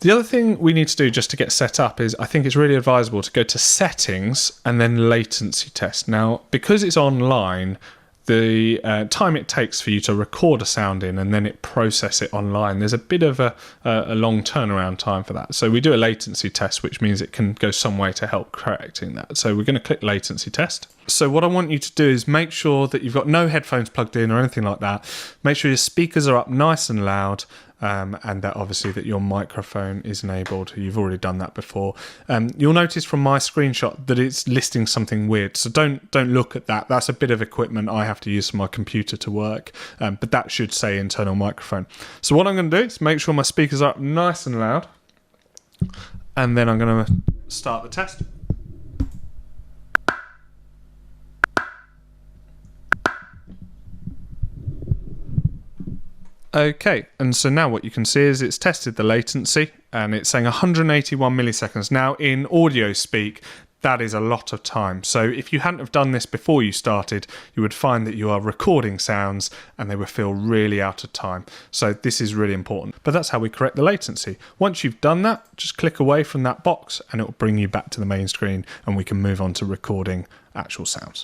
The other thing we need to do just to get set up is I think it's really advisable to go to settings and then latency test. Now, because it's online, the time it takes for you to record a sound in and then it process it online, there's a bit of a long turnaround time for that. So we do a latency test, which means it can go some way to help correcting that. So we're going to click latency test. So what I want you to do is make sure that you've got no headphones plugged in or anything like that. Make sure your speakers are up nice and loud. And that obviously that your microphone is enabled. You've already done that before. You'll notice from my screenshot that it's listing something weird. So don't look at that. That's a bit of equipment I have to use for my computer to work. But that should say internal microphone. So what I'm going to do is make sure my speakers are up nice and loud. And then I'm going to start the test. Okay, and so now what you can see is it's tested the latency and it's saying 181 milliseconds. Now in audio speak, that is a lot of time. So if you hadn't have done this before you started, you would find that you are recording sounds and they will feel really out of time. So this is really important. But that's how we correct the latency. Once you've done that, just click away from that box and it will bring you back to the main screen and we can move on to recording actual sounds.